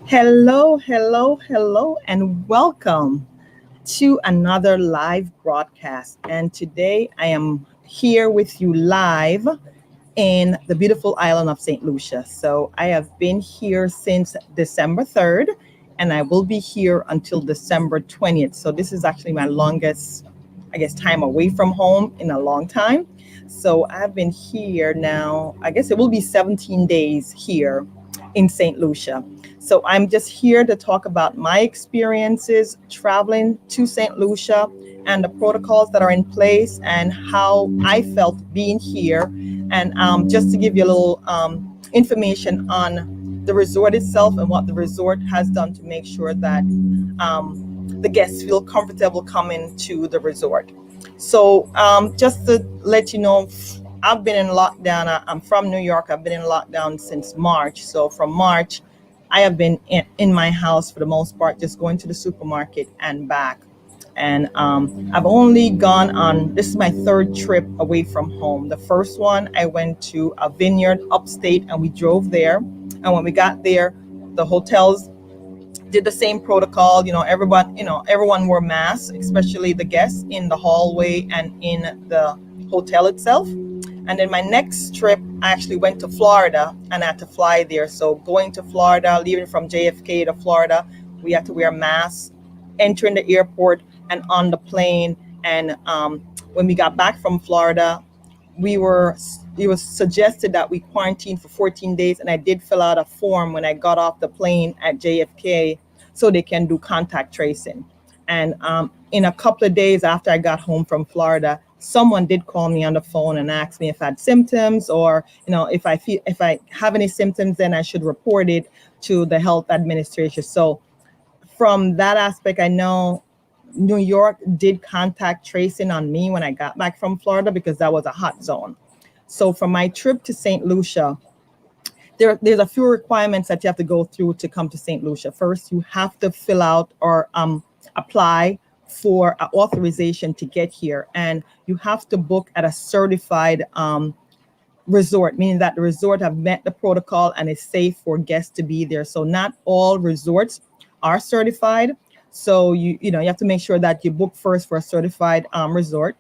Hello, hello, hello, and welcome to another live broadcast. And today I am here with you live in the beautiful island of St. Lucia. So I have been here since December 3rd, and I will be here until December 20th. So this is actually my longest, time away from home in a long time. So I've been here now, I guess it will be 17 days here in St. Lucia. So I'm just here to talk about my experiences traveling to St. Lucia and the protocols that are in place and how I felt being here. And just to give you a little information on the resort itself and what the resort has done to make sure that the guests feel comfortable coming to the resort. So just to let you know, I've been in lockdown. I'm from New York. I've been in lockdown since March. So from March, I have been in my house for the most part, just going to the supermarket and back. And I've only gone on, this is my third trip away from home. The first one, I went to a vineyard upstate and we drove there. And when we got there, the hotels did the same protocol. Everyone wore masks, especially the guests in the hallway and in the hotel itself. And then my next trip, I actually went to Florida and I had to fly there. So going to Florida, leaving from JFK to Florida, we had to wear masks, entering the airport and on the plane. And when we got back from Florida, it was suggested that we quarantine for 14 days. And I did fill out a form when I got off the plane at JFK so they can do contact tracing. And in a couple of days after I got home from Florida, someone did call me on the phone and ask me if I had symptoms, or if I have any symptoms, then I should report it to the health administration. So from that aspect, I know New York did contact tracing on me when I got back from Florida because that was a hot zone. So for my trip to St. Lucia, there's a few requirements that you have to go through to come to St. Lucia. First, you have to fill out or apply for an authorization to get here, and you have to book at a certified resort, meaning that the resort have met the protocol and is safe for guests to be there. So not all resorts are certified. So you have to make sure that you book first for a certified resort.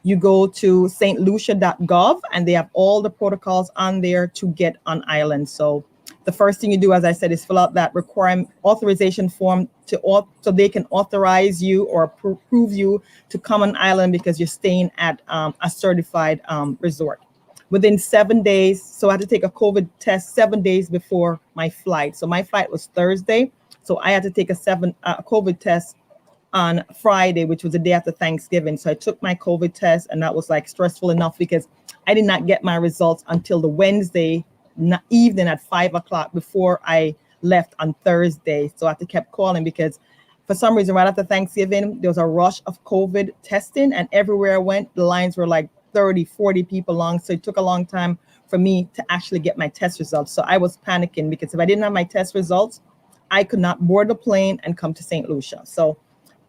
You go to stlucia.gov and they have all the protocols on there to get on island. So the first thing you do, as I said, is fill out that authorization form so they can authorize you or approve you to come on island because you're staying at a certified resort. Within 7 days, so I had to take a COVID test 7 days before my flight. So my flight was Thursday, so I had to take a COVID test on Friday, which was the day after Thanksgiving. So I took my COVID test, and that was like stressful enough because I did not get my results until the Wednesday evening at 5 o'clock before I left on Thursday. So I had to keep calling because for some reason, right after Thanksgiving, there was a rush of COVID testing, and everywhere I went, the lines were like 30, 40 people long. So it took a long time for me to actually get my test results. So I was panicking because if I didn't have my test results, I could not board the plane and come to St. Lucia. So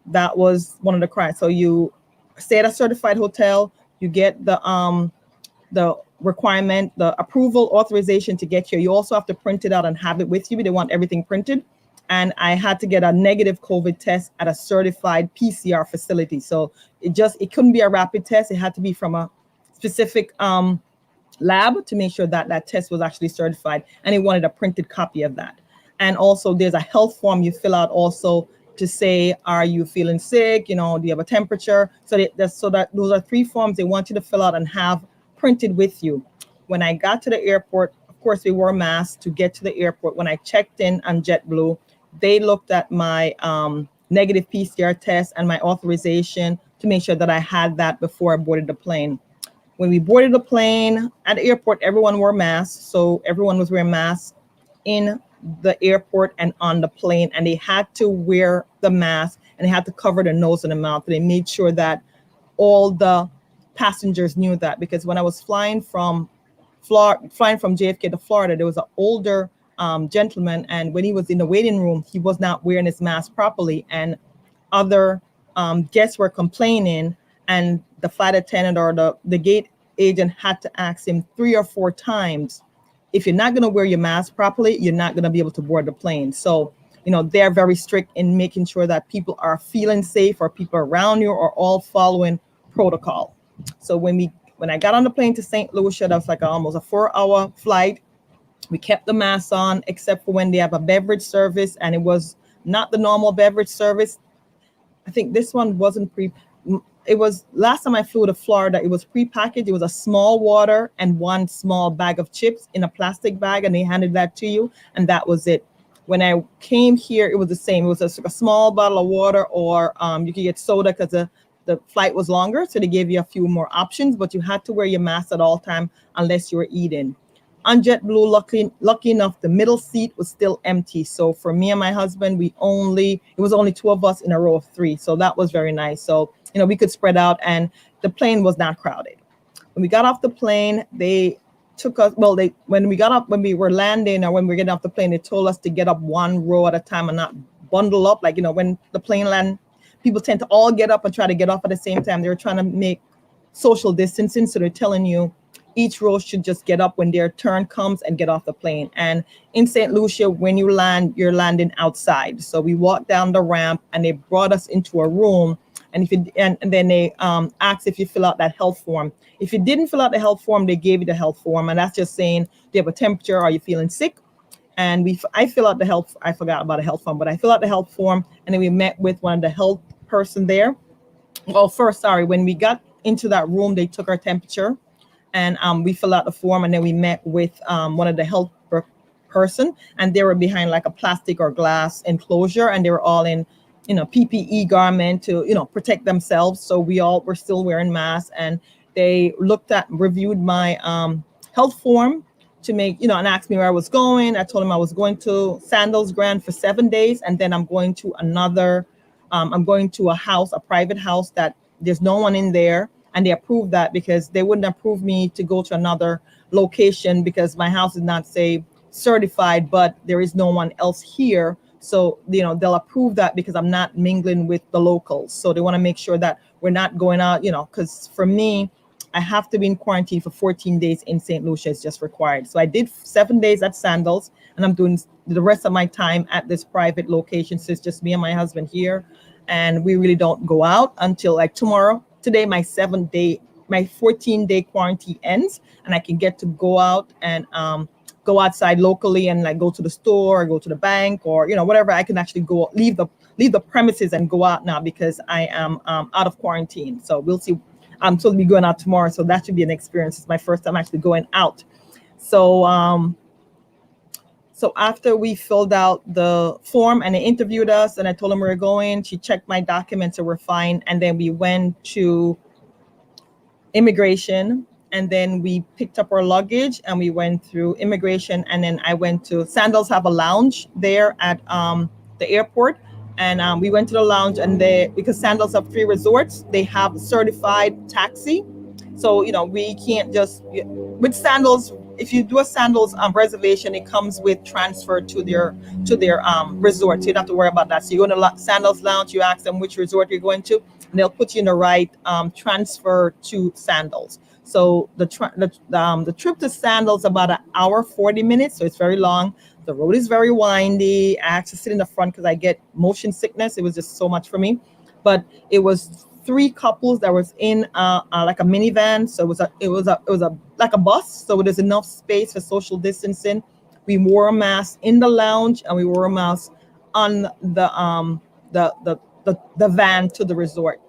that was one of the crimes. So you stay at a certified hotel, you get the requirement, the approval authorization to get here. You also have to print it out and have it with you. They want everything printed. And I had to get a negative COVID test at a certified PCR facility. So it couldn't be a rapid test. It had to be from a specific lab to make sure that that test was actually certified. And it wanted a printed copy of that. And also there's a health form you fill out also to say, are you feeling sick? Do you have a temperature? So that those are 3 forms they want you to fill out and have printed with you. When I got to the airport, of course, we wore masks to get to the airport. When I checked in on JetBlue, they looked at my negative PCR test and my authorization to make sure that I had that before I boarded the plane. When we boarded the plane at the airport, everyone wore masks. So everyone was wearing masks in the airport and on the plane, and they had to wear the mask and they had to cover their nose and the mouth. They made sure that all the passengers knew that, because when I was flying from JFK to Florida, there was an older gentleman, and when he was in the waiting room, he was not wearing his mask properly, and other guests were complaining, and the flight attendant or the gate agent had to ask him 3 or 4 times, if you're not going to wear your mask properly, you're not going to be able to board the plane. So they're very strict in making sure that people are feeling safe, or people around you are all following protocol. So when I got on the plane to St. Lucia, that was like almost a 4-hour flight. We kept the mask on, except for when they have a beverage service, and it was not the normal beverage service. I think this one wasn't it was, last time I flew to Florida, it was prepackaged. It was a small water and one small bag of chips in a plastic bag, and they handed that to you, and that was it. When I came here, it was the same. It was a small bottle of water, or you could get soda, because the flight was longer, so they gave you a few more options, but you had to wear your mask at all time unless you were eating. On JetBlue, lucky enough, the middle seat was still empty. So for me and my husband, it was only 2 of us in a row of 3. So that was very nice. So, we could spread out, and the plane was not crowded. When we got off the plane, they took us, when we were landing, or when we were getting off the plane, they told us to get up 1 row at a time and not bundle up. Like, when the plane land, people tend to all get up and try to get off at the same time. They were trying to make social distancing. So they're telling you, each row should just get up when their turn comes and get off the plane. And in St. Lucia, when you land, you're landing outside. So we walked down the ramp, and they brought us into a room. And then they asked if you fill out that health form. If you didn't fill out the health form, they gave you the health form, and that's just saying, do you have a temperature? Are you feeling sick? And I fill out the health. I forgot about a health form, but I fill out the health form, and then we met with one of the health person there. When we got into that room, they took our temperature, and we filled out the form, and then we met with one of the health person, and they were behind like a plastic or glass enclosure, and they were all in PPE garment to protect themselves. So we all were still wearing masks, and they reviewed my health form to make and asked me where I was going. I told them I was going to Sandals Grand for 7 days, and then I'm going to a private house that there's no one in there. And they approved that, because they wouldn't approve me to go to another location, because my house is not, say, certified, but there is no one else here. So, they'll approve that because I'm not mingling with the locals. So they want to make sure that we're not going out, because for me, I have to be in quarantine for 14 days in St. Lucia. It's just required. So I did 7 days at Sandals, and I'm doing the rest of my time at this private location. So it's just me and my husband here. And we really don't go out until like tomorrow. Today, my 14-day quarantine ends, and I can get to go out and go outside locally and like go to the store or go to the bank or whatever. I can actually go leave the premises and go out now, because I am out of quarantine. So we'll see. I'm supposed to be going out tomorrow, so that should be an experience. It's my first time actually going out. So so after we filled out the form and they interviewed us, and I told them we were going, she checked my documents, so we're fine. And then we went to immigration, and then we picked up our luggage, and we went through immigration. And then I went to Sandals have a lounge there at the airport. And we went to the lounge, and because Sandals have 3 resorts, they have certified taxi. So, we can't just, with Sandals, if you do a Sandals reservation, it comes with transfer to their resort. So you don't have to worry about that. So you go to Sandals Lounge, you ask them which resort you're going to, and they'll put you in the right transfer to Sandals. So the trip to Sandals about 1 hour 40 minutes, so it's very long. The road is very windy. I had to sit in the front because I get motion sickness. It was just so much for me. But it was 3 couples that was in like a minivan. So it was like a bus. So there's enough space for social distancing. We wore a mask in the lounge, and we wore a mask on the van to the resort.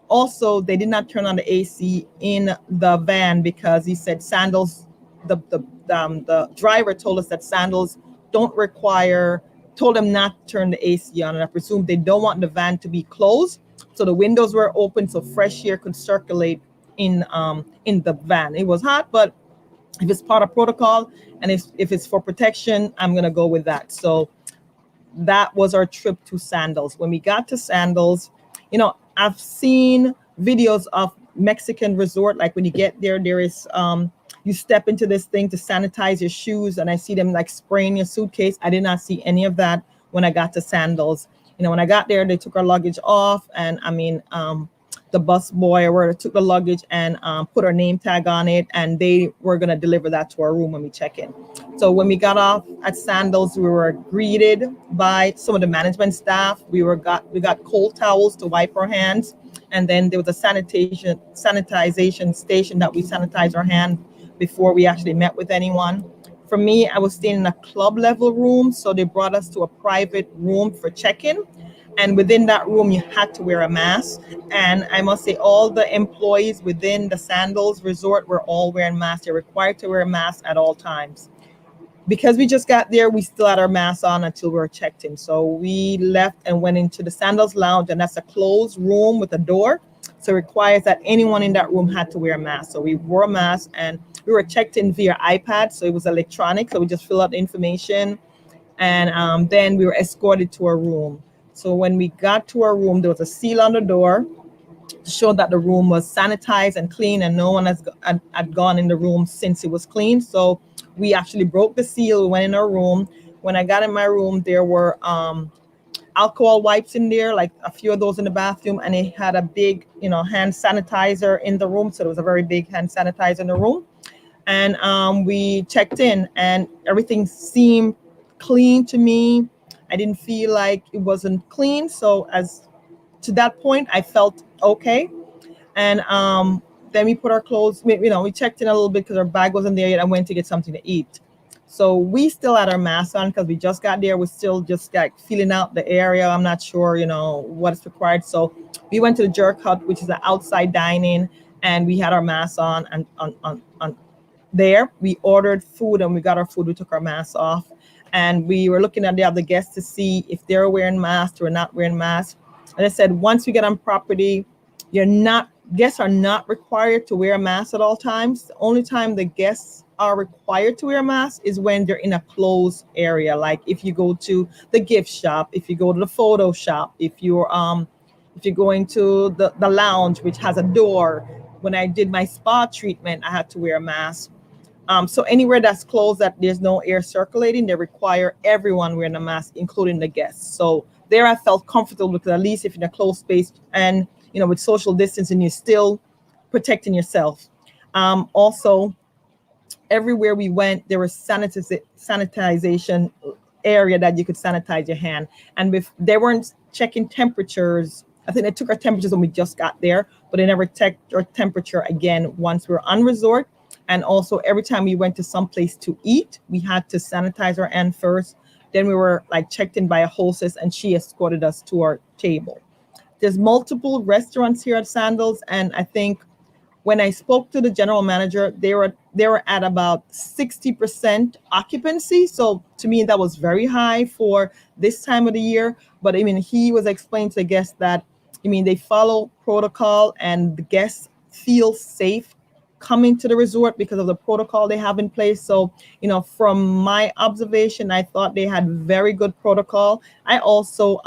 Also, they did not turn on the AC in the van, because he said Sandals, the driver told us that Sandals told them not to turn the AC on, and I presume they don't want the van to be closed. So the windows were open so fresh air could circulate in the van. It was hot, but if it's part of protocol and if it's for protection, I'm gonna go with that. So that was our trip to Sandals. When we got to Sandals, I've seen videos of Mexican resort. Like when you get there is you step into this thing to sanitize your shoes, and I see them like spraying your suitcase. I did not see any of that when I got to Sandals. When I got there, they took our luggage off, and the bus boy or where took the luggage and put our name tag on it, and they were going to deliver that to our room when we check in. So when we got off at Sandals, we were greeted by some of the management staff. We got cold towels to wipe our hands, and then there was a sanitization station that we sanitize our hand before we actually met with anyone. For me, I was staying in a club level room, so they brought us to a private room for check-in, and within that room you had to wear a mask. And I must say all the employees within the Sandals resort were all wearing masks. They're required to wear a mask at all times. Because we just got there, we still had our masks on until we were checked in. So we left and went into the Sandals Lounge, and that's a closed room with a door. So it requires that anyone in that room had to wear a mask. So we wore a mask, and we were checked in via iPad. So it was electronic. So we just fill out the information, and then we were escorted to our room. So when we got to our room, there was a seal on the door to show that the room was sanitized and clean, and no one had gone in the room since it was clean. So we actually broke the seal. We went in our room. When I got in my room, there were alcohol wipes in there, like a few of those in the bathroom, and it had a big, hand sanitizer in the room. So there was a very big hand sanitizer in the room. And we checked in, and everything seemed clean to me. I didn't feel like it wasn't clean. So as to that point, I felt okay. And then we put our clothes, we checked in a little bit because our bag wasn't there yet. I went to get something to eat. So we still had our masks on because we just got there. We're still just like feeling out the area. I'm not sure, what's required. So we went to the Jerk Hut, which is an outside dining, and we had our masks on. And on there, we ordered food, and we got our food. We took our masks off, and we were looking at the other guests to see if they're wearing masks or not wearing masks. And I said, once we get on property, guests are not required to wear a mask at all times. The only time the guests are required to wear a mask is when they're in a closed area. Like if you go to the gift shop, if you go to the photo shop, if you're going to the lounge, which has a door. When I did my spa treatment, I had to wear a mask. So anywhere that's closed, that there's no air circulating, they require everyone wearing a mask, including the guests. So there I felt comfortable because at least if in a closed space and, with social distancing, you're still protecting yourself. Also, everywhere we went, there was sanitization area that you could sanitize your hand. And they weren't checking temperatures. I think they took our temperatures when we just got there, but they never checked our temperature again once we were on resort. And also every time we went to some place to eat, we had to sanitize our hand first. Then we were checked in by a hostess, and she escorted us to our table. There's multiple restaurants here at Sandals, and I think when I spoke to the general manager, they were at about 60% occupancy. So to me, that was very high for this time of the year. But he was explaining to the guests that they follow protocol, and the guests feel safe coming to the resort because of the protocol they have in place. So, from my observation, I thought they had very good protocol. I also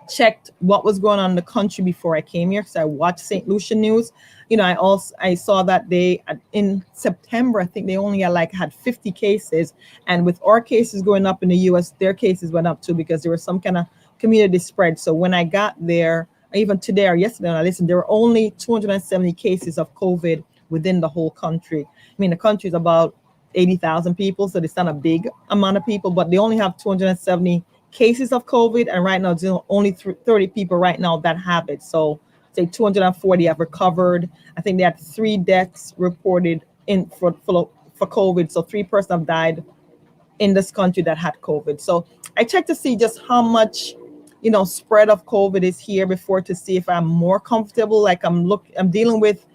checked what was going on in the country before I came here because I watched St. Lucia news. I saw that they in September, I think they only had 50 cases, and with our cases going up in the U.S., their cases went up too because there was some kind of community spread. So when I got there, even today or yesterday when I listened, there were only 270 cases of COVID within the whole country. The country is about 80,000 people, so it's not a big amount of people, but they only have 270 cases of COVID, and right now there's only 30 people right now that have it. So say 240 have recovered. I think they had 3 deaths reported in for COVID. So 3 persons have died in this country that had COVID. So I checked to see just how much spread of COVID is here before to see if I'm more comfortable. I'm dealing with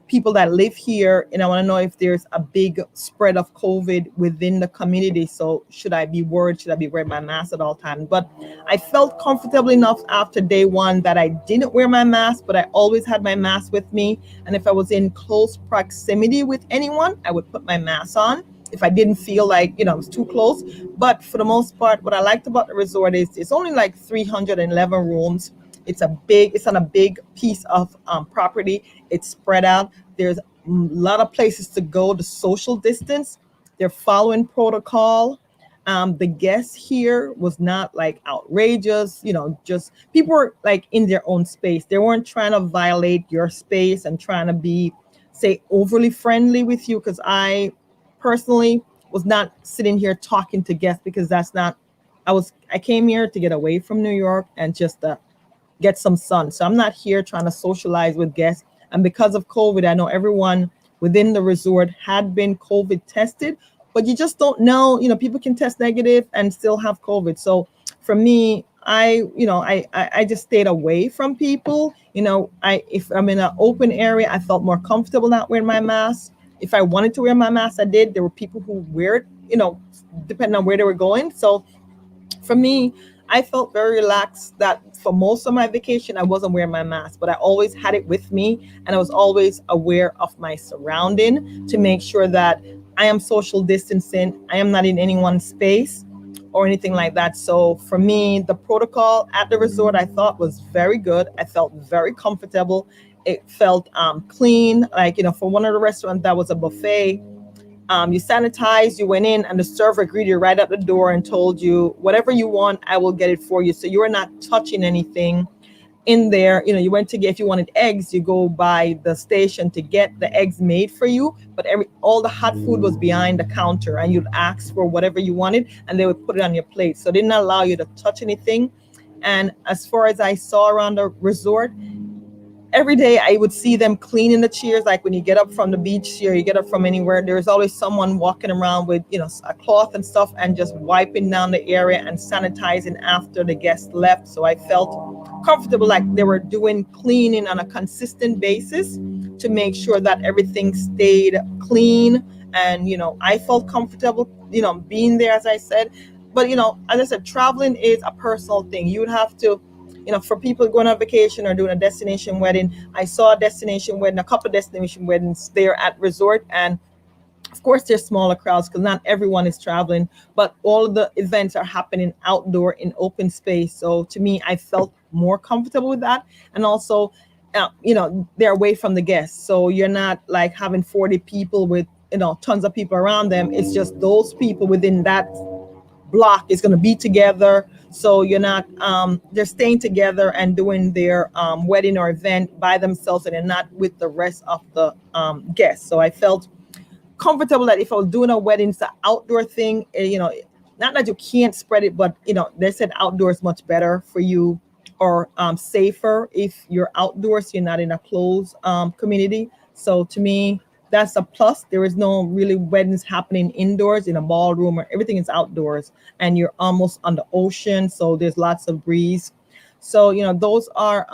people that live here, and I want to know if there's a big spread of COVID within the community. So should I be worried? Should I be wearing my mask at all times? But I felt comfortable enough after day one that I didn't wear my mask, but I always had my mask with me. And if I was in close proximity with anyone, I would put my mask on if I didn't feel like, it was too close. But for the most part, what I liked about the resort is it's only 311 rooms. It's on a big piece of property. It's spread out. There's a lot of places to go to social distance. They're following protocol. The guests here was not like outrageous, just people were like in their own space. They weren't trying to violate your space and trying to be, say, overly friendly with you. Because I personally was not sitting here talking to guests, because that's not, I came here to get away from New York and just get some sun. So I'm not here trying to socialize with guests. And because of COVID, I know everyone within the resort had been COVID tested, but you just don't know. People can test negative and still have COVID. So for me, I just stayed away from people. If I'm in an open area, I felt more comfortable not wearing my mask. If I wanted to wear my mask, I did. There were people who wear it, depending on where they were going. So for me, I felt very relaxed that for most of my vacation, I wasn't wearing my mask, but I always had it with me, and I was always aware of my surrounding to make sure that I am social distancing. I am not in anyone's space or anything like that. So for me, the protocol at the resort I thought was very good. I felt very comfortable. It felt clean. Like, for one of the restaurants that was a buffet, you sanitized, you went in, and the server greeted you right at the door and told you, whatever you want, I will get it for you. So you are not touching anything in there. You went to get, if you wanted eggs, you go by the station to get the eggs made for you. But all the hot food was behind the counter, and you'd ask for whatever you wanted, and they would put it on your plate. So they didn't allow you to touch anything. And as far as I saw around the resort, every day I would see them cleaning the chairs. Like when you get up from the beach or you get up from anywhere, there's always someone walking around with, a cloth and stuff, and just wiping down the area and sanitizing after the guests left. So I felt comfortable, like they were doing cleaning on a consistent basis to make sure that everything stayed clean. And, I felt comfortable, being there, as I said. But, as I said, traveling is a personal thing. You would have to, for people going on vacation or doing a destination wedding. I saw a destination wedding, a couple of destination weddings there at resort. And of course, there's smaller crowds because not everyone is traveling, but all of the events are happening outdoor in open space. So to me, I felt more comfortable with that. And also, they're away from the guests. So you're not like having 40 people with, tons of people around them. It's just those people within that block is going to be together. So you're not, they're staying together and doing their wedding or event by themselves, and they're not with the rest of the guests. So I felt comfortable that if I was doing a wedding, it's an outdoor thing, not that you can't spread it, but, they said outdoor is much better for you, or safer if you're outdoors, you're not in a closed community. So to me, that's a plus. There is no really weddings happening indoors in a ballroom, or everything is outdoors, and you're almost on the ocean. So there's lots of breeze. So, those are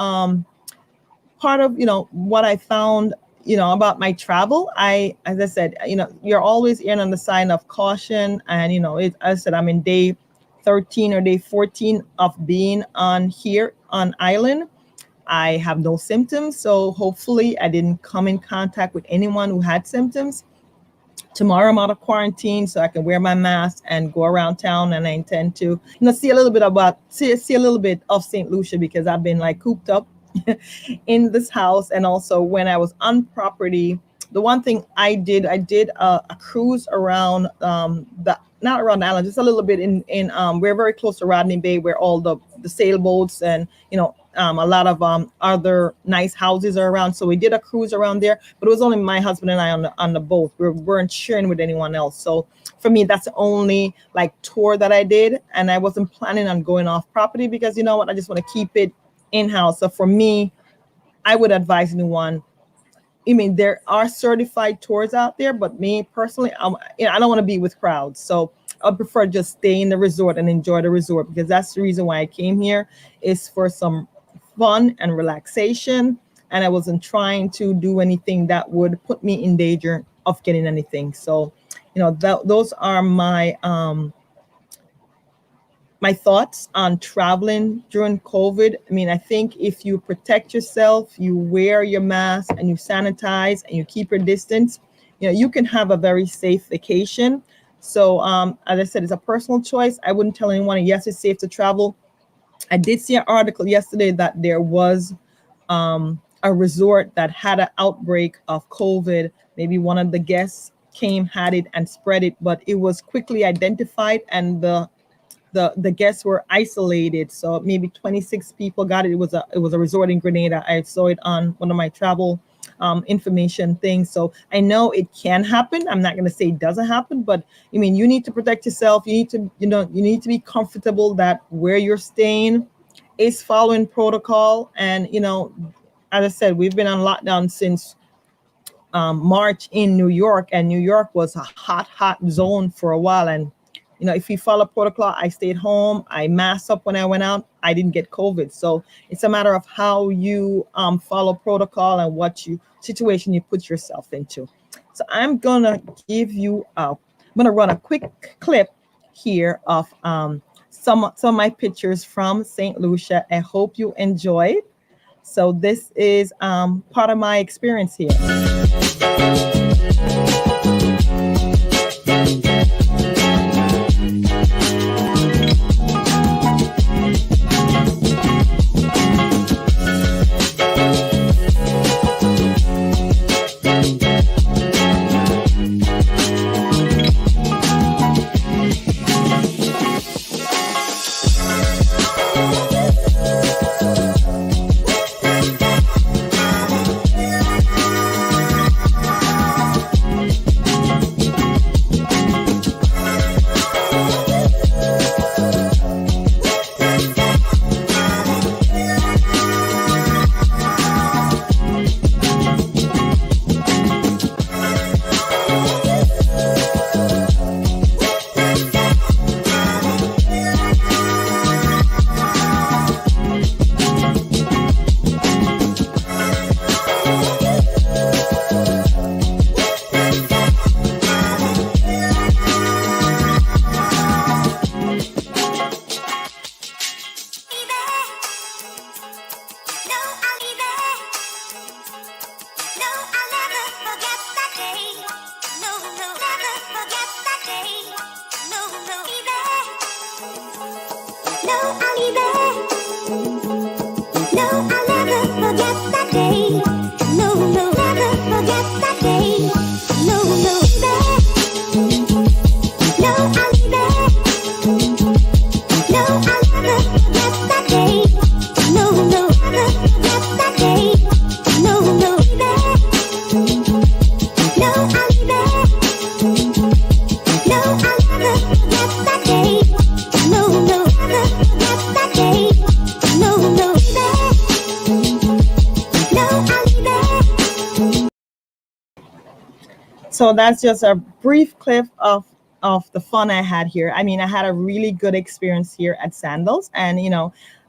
part of, what I found, about my travel. As I said, you're always in on the sign of caution. And, as I said, I'm in day 13 or day 14 of being on here on island. I have no symptoms, so hopefully I didn't come in contact with anyone who had symptoms. Tomorrow I'm out of quarantine, so I can wear my mask and go around town, and I intend to, see a little bit of St. Lucia, because I've been like cooped up in this house. And also when I was on property, the one thing I did a cruise around not around the island, just a little bit in we're very close to Rodney Bay, where all the sailboats and a lot of other nice houses are around. So we did a cruise around there, but it was only my husband and I on the boat. We weren't sharing with anyone else. So for me, that's the only like tour that I did, and I wasn't planning on going off property, because you know what, I just want to keep it in-house. So for me, I would advise anyone. There are certified tours out there, but me personally, I don't want to be with crowds. So I prefer just stay in the resort and enjoy the resort, because that's the reason why I came here, is for some fun and relaxation. And I wasn't trying to do anything that would put me in danger of getting anything. So, those are my thoughts on traveling during COVID. I think if you protect yourself, you wear your mask and you sanitize and you keep your distance, you can have a very safe vacation. So as I said, it's a personal choice. I wouldn't tell anyone, yes, it's safe to travel. I did see an article yesterday that there was a resort that had an outbreak of COVID. Maybe one of the guests came, had it, and spread it, but it was quickly identified, and the guests were isolated. So maybe 26 people got it. It was a resort in Grenada. I saw it on one of my travel information things. So I know it can happen. I'm not going to say it doesn't happen, but I mean, you need to protect yourself. You need to, you need to be comfortable that where you're staying is following protocol. And as I said, we've been on lockdown since March in New York, and New York was a hot zone for a while. And if you follow protocol, I stayed home, I masked up when I went out, I didn't get COVID. So it's a matter of how you follow protocol and what situation you put yourself into. So I'm gonna run a quick clip here of some of my pictures from St. Lucia. I hope you enjoy it. So this is part of my experience here. So that's just a brief clip of the fun I had here. I mean, I had a really good experience here at Sandals, and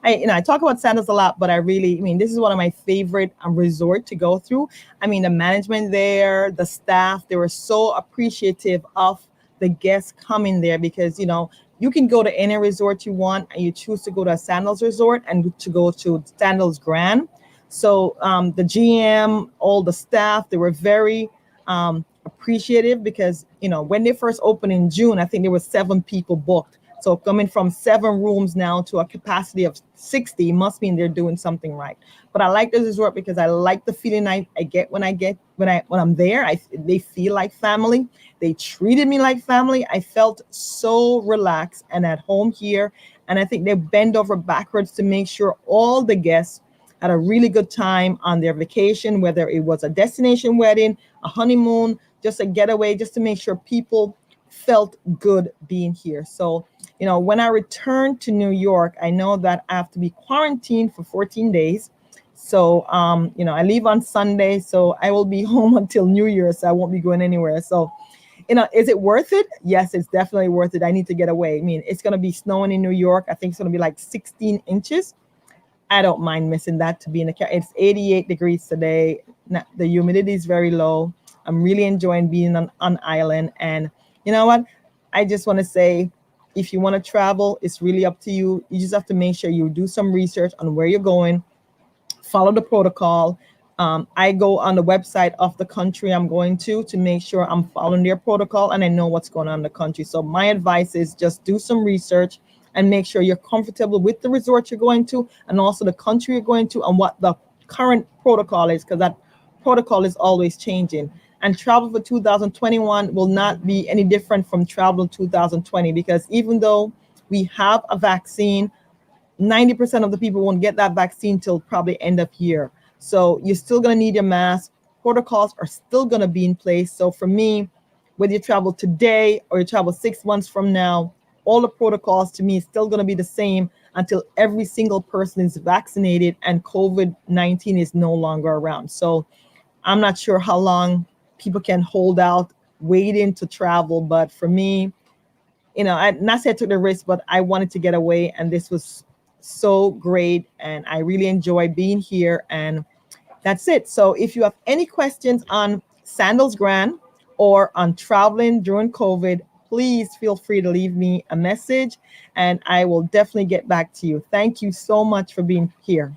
I talk about Sandals a lot, but I mean, this is one of my favorite resort to go through. I mean, the management there, the staff, they were so appreciative of the guests coming there, because you can go to any resort you want, and you choose to go to a Sandals resort and to go to Sandals Grand. So the GM, all the staff, they were very appreciative, because when they first opened in June, I think there were 7 people booked. So coming from 7 rooms now to a capacity of 60 must mean they're doing something right. But I like this resort because I like the feeling I get when I'm there. They feel like family. They treated me like family. I felt so relaxed and at home here. And I think they bend over backwards to make sure all the guests had a really good time on their vacation, whether it was a destination wedding, a honeymoon, just a getaway, just to make sure people felt good being here. So, when I returned to New York, I know that I have to be quarantined for 14 days. So, I leave on Sunday, so I will be home until New Year, so I won't be going anywhere. So, is it worth it? Yes, it's definitely worth it. I need to get away. I mean, it's going to be snowing in New York. I think it's going to be like 16 inches. I don't mind missing that to be in the car. It's 88 degrees today. The humidity is very low. I'm really enjoying being on island. And you know what? I just want to say, if you want to travel, it's really up to you. You just have to make sure you do some research on where you're going, follow the protocol. I go on the website of the country I'm going to make sure I'm following their protocol and I know what's going on in the country. So my advice is just do some research and make sure you're comfortable with the resort you're going to, and also the country you're going to, and what the current protocol is, because that protocol is always changing. And travel for 2021 will not be any different from travel 2020, because even though we have a vaccine, 90% of the people won't get that vaccine till probably end of year. So you're still going to need your mask. Protocols are still going to be in place. So for me, whether you travel today or you travel 6 months from now, all the protocols to me is still going to be the same until every single person is vaccinated and COVID-19 is no longer around. So I'm not sure how long people can hold out waiting to travel, but for me, I not say I took the risk, but I wanted to get away, and this was so great, and I really enjoy being here. And that's it. So if you have any questions on Sandals Grand or on traveling during COVID, please feel free to leave me a message, and I will definitely get back to you. Thank you so much for being here.